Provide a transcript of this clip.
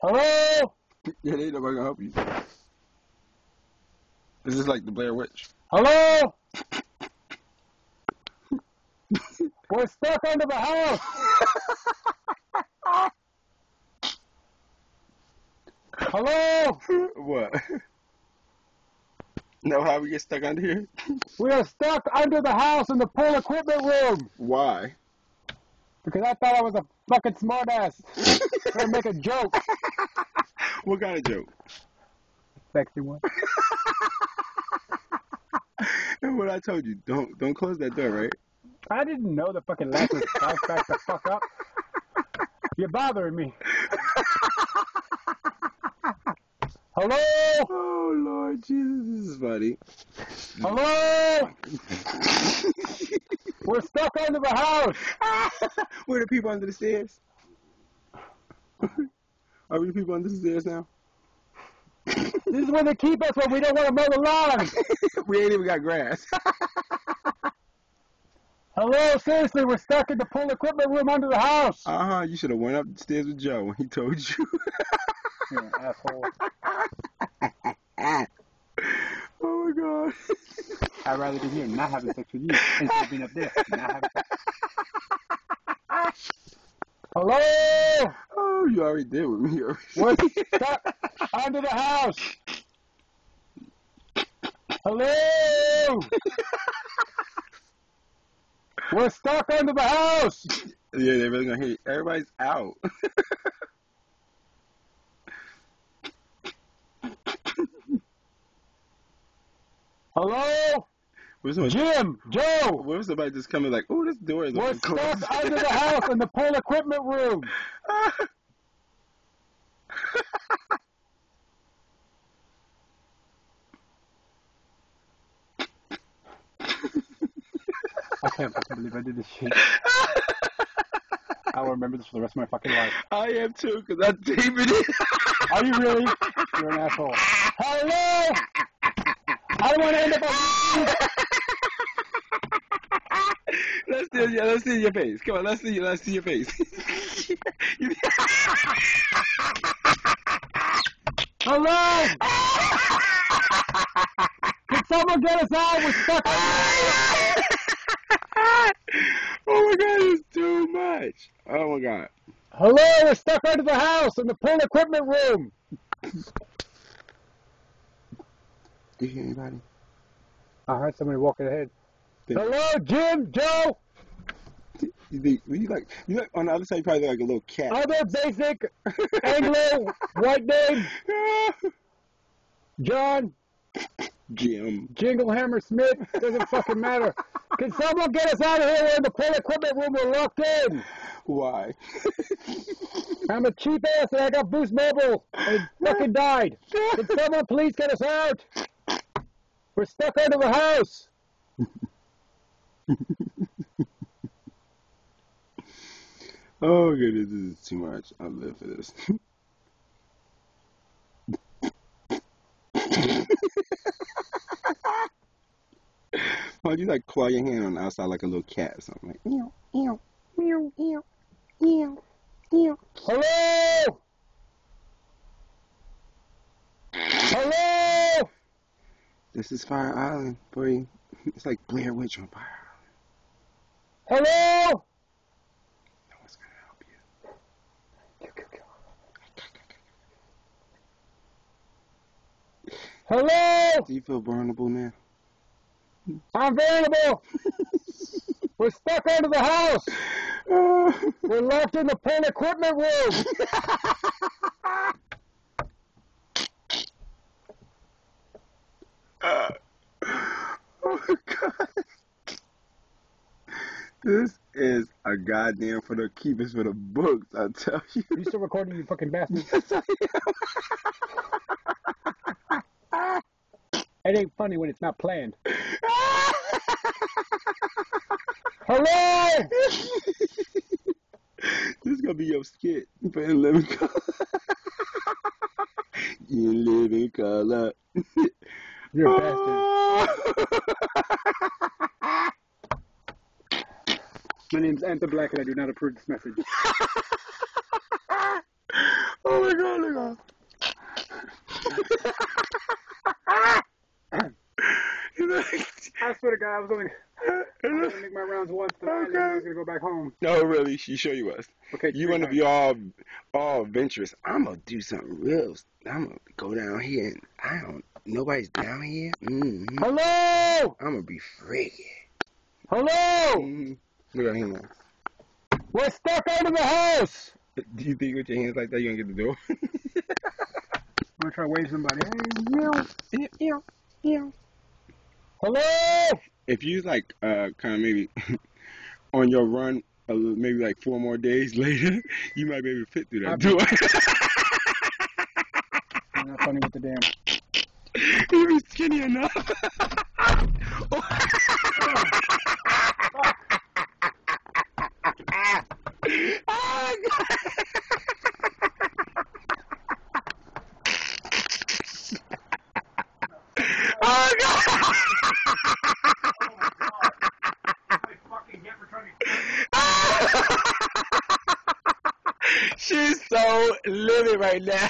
Hello? Yeah, they ain't nobody gonna help you. This is like the Blair Witch. Hello? We're stuck under the house. Hello? What? Know how we get stuck under here? We are stuck under the house in the pool equipment room. Why? Because I thought I was a fucking smartass. Trying to make a joke. What kind of joke? Sexy one. And what I told you, don't close that door, right? I didn't know the fucking latch was back the fuck up. You're bothering me. Hello? Oh Lord Jesus, this is funny. Hello? We're stuck under the house. Where are the people under the stairs? Are we the people under the stairs now? This is where they keep us when we don't want to mow the lawn. We ain't even got grass. Hello, seriously, we're stuck in the pool equipment room under the house. You should have went up the stairs with Joe when he told you. You're an asshole. Oh my God. I'd rather be here not having sex with you instead of being up there not having sex. Hello? Oh, you already did with me. We're stuck under the house. Hello? We're stuck under the house. Yeah, they're really gonna hear you. Everybody's out. Hello? Jim, Joe. What if somebody just coming like, oh, this door is We're open closed. stuck under the house in the pool equipment room. I can't fucking believe I did this shit. I'll remember this for the rest of my fucking life. I am too, because I taped it. Are you really? You're an asshole. Hello? I don't want to end up on Let's see your face. Come on, let's see your face. Hello? Can someone get us out? We're stuck under the Oh my God, it's too much. Oh my God. Hello? We're stuck under the house in the pool equipment room. Do you hear anybody? I heard somebody walking ahead. Hello, Jim, Joe? You like on the other side, you probably look like a little cat. Other basic Anglo white name. John. Jim. Jinglehammer Smith. Doesn't fucking matter. Can someone get us out of here? We're in the pool equipment room. We're locked in. Why? I'm a cheap ass and I got Boost Mobile. And fucking died. Can someone please get us out? We're stuck under the house. Oh goodness, this is too much. I live for this. Why do you like claw your hand on the outside like a little cat or something? Like, meow, meow, meow, meow, meow, meow. Hello? Hello? This is Fire Island, boy. It's like Blair Witch on Fire Hello? Island. No one's gonna help you. Hello? Do you feel vulnerable now? I'm vulnerable. We're stuck under the house. We're locked in the pool equipment room. Oh my God. This is a goddamn for the keepers for the books, I tell you. Are you still recording, you fucking bastard? Yes, I am. It ain't funny when it's not planned. Hello? This is gonna be your skit for In Living Color. In Living Color. You're a bastard. My name's Anthony Black and I do not approve this message. Oh my god, look at I swear to God, I was going to make my rounds once tonight, and then I was going to go back home. No, really, she sure you was. Okay, You want to be all adventurous. I'm gonna do something real. I'm gonna go down here and nobody's down here. Hello! I'm gonna be freaky. Hello! Look at him now. We're stuck out of the house! Do you think with your hands like that you're gonna get the door? I'm going to try to wave somebody. Yeah. Hello! If you like kind of maybe on your run maybe like 4 more days later, you might be able to fit through that door. I'm not funny with the damn. You be skinny enough. Oh God! She's so livid right now.